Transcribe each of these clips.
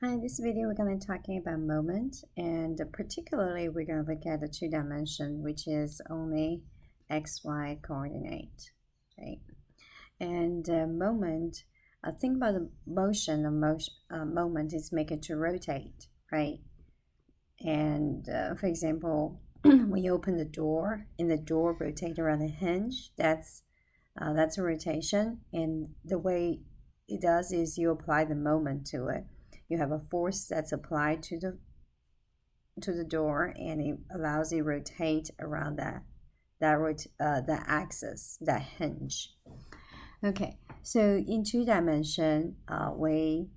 Hi, this video we're going to be talking about moment, and particularly we're going to look at the two dimension, which is only xy coordinate, right? And moment, think about the motion of moment is make it to rotate, right? And for example, when you open the door and the door rotate around the hinge, that's a rotation, and the way it does is you apply the moment to it. You have a force that's applied to the door, and it allows it to rotate around that axis, that hinge. Okay, so in two dimension, we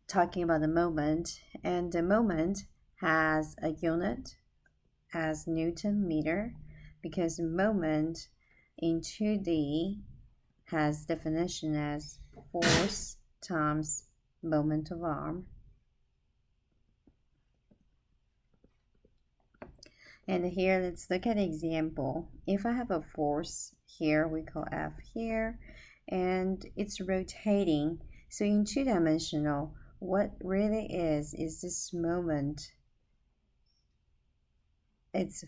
talking about the moment, and the moment has a unit as Newton meter, because moment in 2D has definition as force times moment of arm. And here, let's look at an example. If I have a force here, we call F here, and it's rotating. So in two-dimensional, what really is this moment. It's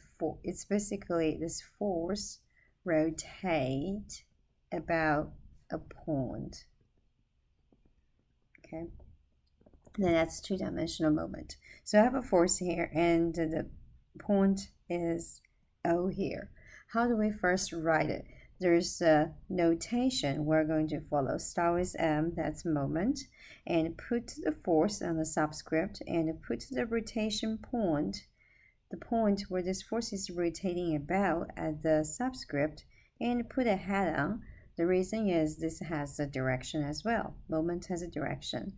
basically this force rotate about a point. Okay, then that's two-dimensional moment. So I have a force here, and the point is O here. How do we first write it? There's a notation we're going to follow. Start with M, that's moment, and put the force on the subscript, and put the rotation point, the point where this force is rotating about, at the subscript, and put a hat on. The reason is this has a direction as well. Moment has a direction.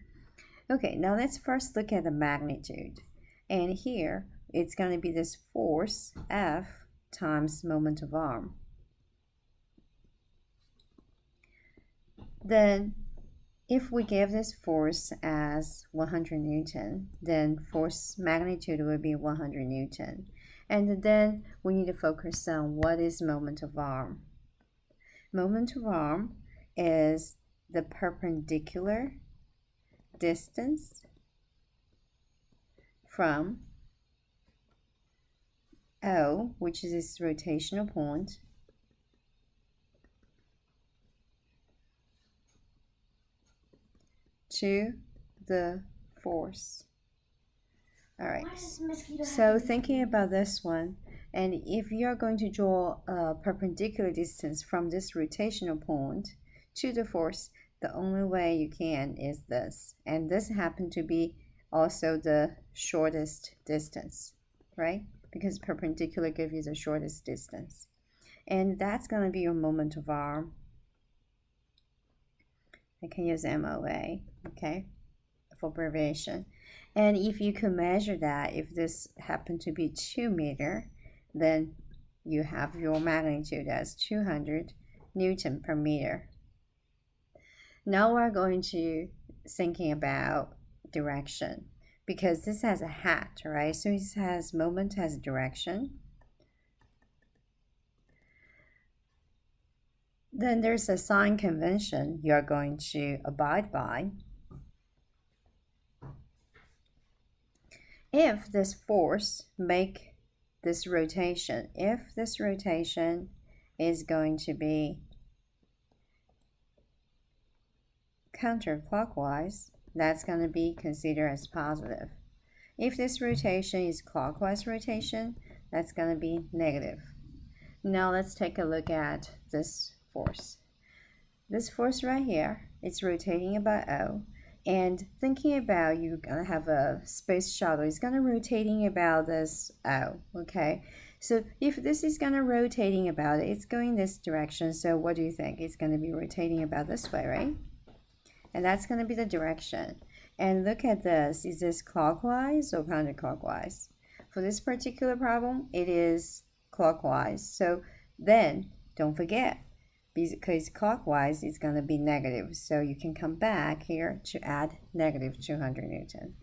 Okay, now let's first look at the magnitude. And here, it's going to be this force, F, times moment of arm. Then, if we give this force as 100 Newton, then force magnitude will be 100 Newton. And then we need to focus on what is moment of arm. Moment of arm is the perpendicular distance from O, which is this rotational point, to the force. All right, so thinking about this one, and if you're going to draw a perpendicular distance from this rotational point to the force, the only way you can is this. And this happened to be also the shortest distance, right? Because perpendicular gives you the shortest distance. And that's going to be your moment of arm. I can use MOA, okay, for abbreviation. And if you could measure that, if this happened to be 2 meters, then you have your magnitude as 200 Newton per meter. Now we're going to thinking about direction, because this has a hat, right? So it has moment has direction. Then there's a sign convention you're going to abide by. If this force make this rotation, if this rotation is going to be counterclockwise, that's going to be considered as positive. If this rotation is clockwise rotation, that's going to be negative. Now let's take a look at this force. This force right here, it's rotating about O, and thinking about you're going to have a space shuttle, it's going to rotating about this O, okay? So if this is going to rotating about it, it's going this direction, so what do you think? It's going to be rotating about this way, right? And that's going to be the direction. And look at this, is this clockwise or counterclockwise? For this particular problem, it is clockwise. So then, don't forget, because clockwise is going to be negative. So you can come back here to add negative 200 Newton.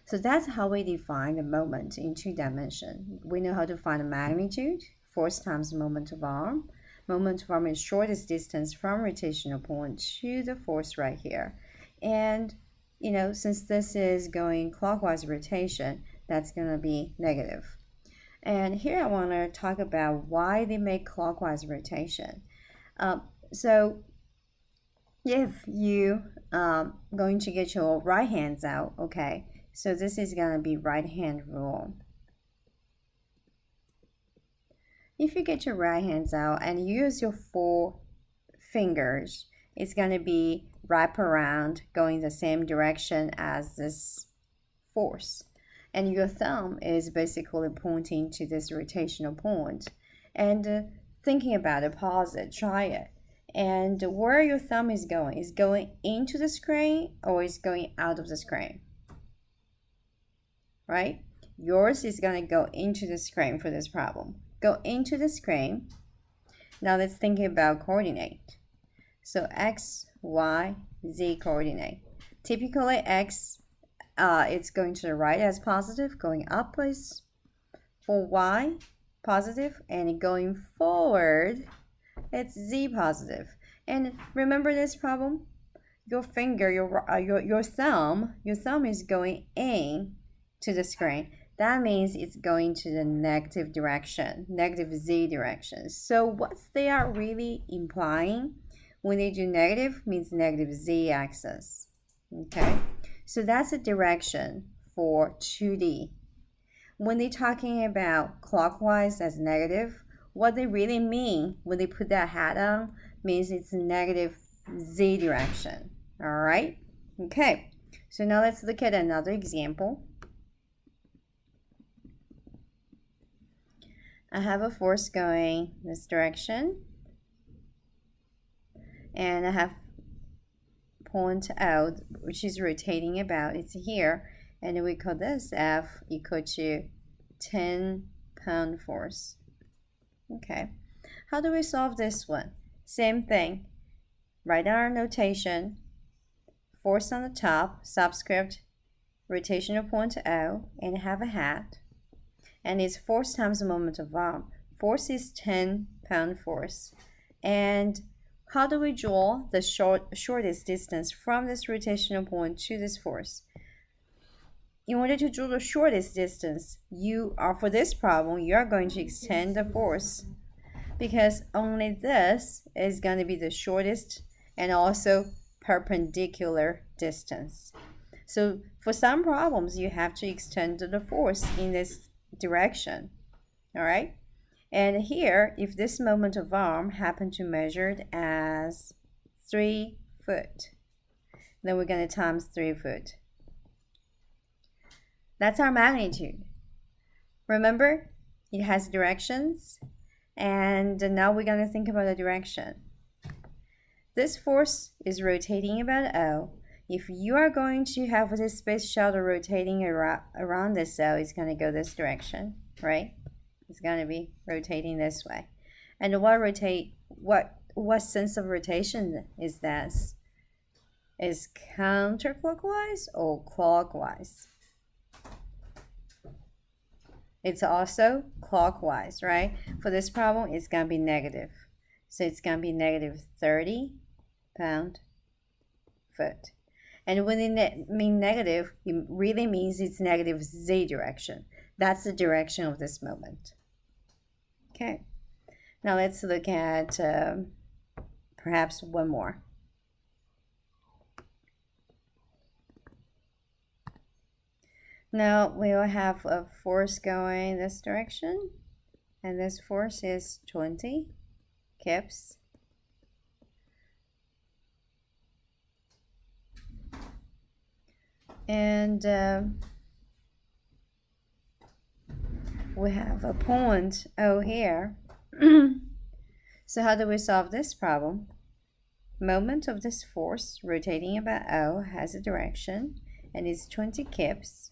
So that's how we define the moment in two dimensions. We know how to find the magnitude, force times moment of arm. Moment of arm is shortest distance from rotational point to the force right here. And since this is going clockwise rotation, that's going to be negative. And here I want to talk about why they make clockwise rotation. So if you going to get your right hands out, okay, so this is going to be right hand rule. If you get your right hands out and use your 4 fingers, it's going to be wrap around going the same direction as this force. And your thumb is basically pointing to this rotational point. And thinking about it, pause it, try it. And where your thumb is going into the screen or is going out of the screen? Right? Yours is going to go into the screen for this problem. Go into the screen. Now let's think about coordinate. So x, y, z coordinate. Typically x, it's going to the right as positive, going up is for y positive, and going forward it's z positive. And remember this problem? Your finger, your thumb is going in to the screen. That means it's going to the negative direction, negative z direction. So what they are really implying when they do negative means negative z axis. Okay, so that's a direction for 2D. When they're talking about clockwise as negative, what they really mean when they put that hat on means it's negative z direction. All right, okay, so now let's look at another example. I have a force going this direction, and I have point out, which is rotating about, it's here, and we call this F equal to 10-pound force. Okay, how do we solve this one? Same thing, write our notation, force on the top, subscript, rotational point O, and have a hat. And it's force times the moment of arm. Force is 10-pound force. And how do we draw the shortest distance from this rotational point to this force? In order to draw the shortest distance, for this problem, you are going to extend the force, because only this is going to be the shortest and also perpendicular distance. So for some problems, you have to extend the force in this direction. All right, and here, if this moment of arm happened to measured as 3 foot, then we're going to times 3 foot. That's our magnitude. Remember, it has directions, and now we're going to think about the direction. This force is rotating about O. If you are going to have this space shuttle rotating around this cell, it's going to go this direction, right? It's going to be rotating this way. And what sense of rotation is this? Is counterclockwise or clockwise? It's also clockwise, right? For this problem, it's going to be negative. So it's going to be negative 30-pound foot. And when they mean negative, it really means it's negative z direction. That's the direction of this moment. Okay, now let's look at perhaps one more. Now we will have a force going this direction, and this force is 20 kips. And we have a point O here. So how do we solve this problem? Moment of this force rotating about O has a direction, and it's 20 kips.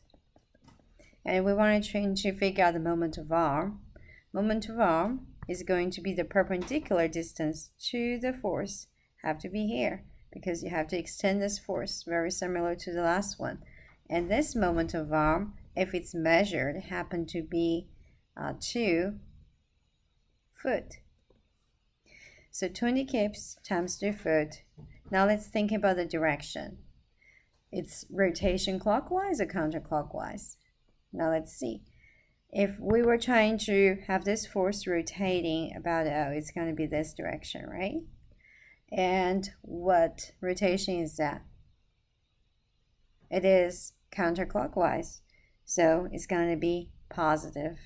And we want to figure out the moment of arm. Moment of arm is going to be the perpendicular distance to the force. Have to be here, because you have to extend this force, very similar to the last one. And this moment of arm, if it's measured, happen to be 2 foot. So 20 kips times 2 foot. Now let's think about the direction. its rotation clockwise or counterclockwise? Now let's see. If we were trying to have this force rotating about O, it's going to be this direction, right? And what rotation is that? It is counterclockwise, so it's going to be positive.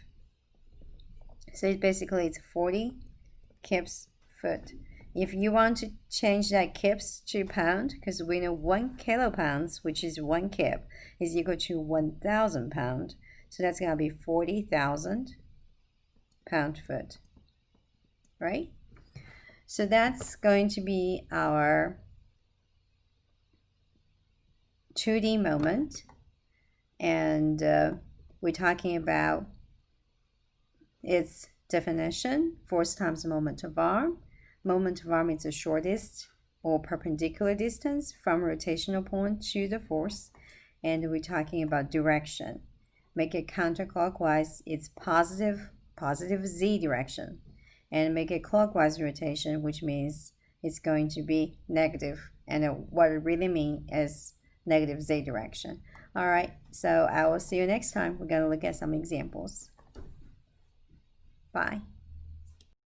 So basically it's 40 kips foot. If you want to change that kips to pound, because we know 1 kilopounds, which is 1 kip, is equal to 1,000 pound. So that's going to be 40,000 pound foot, right? So that's going to be our 2D moment. And we're talking about its definition, force times moment of arm. Moment of arm is the shortest or perpendicular distance from rotational point to the force. And we're talking about direction. Make it counterclockwise, it's positive z direction. And make it clockwise rotation, which means it's going to be negative. And what it really means is negative z direction. All right, so I will see you next time. We're going to look at some examples. Bye.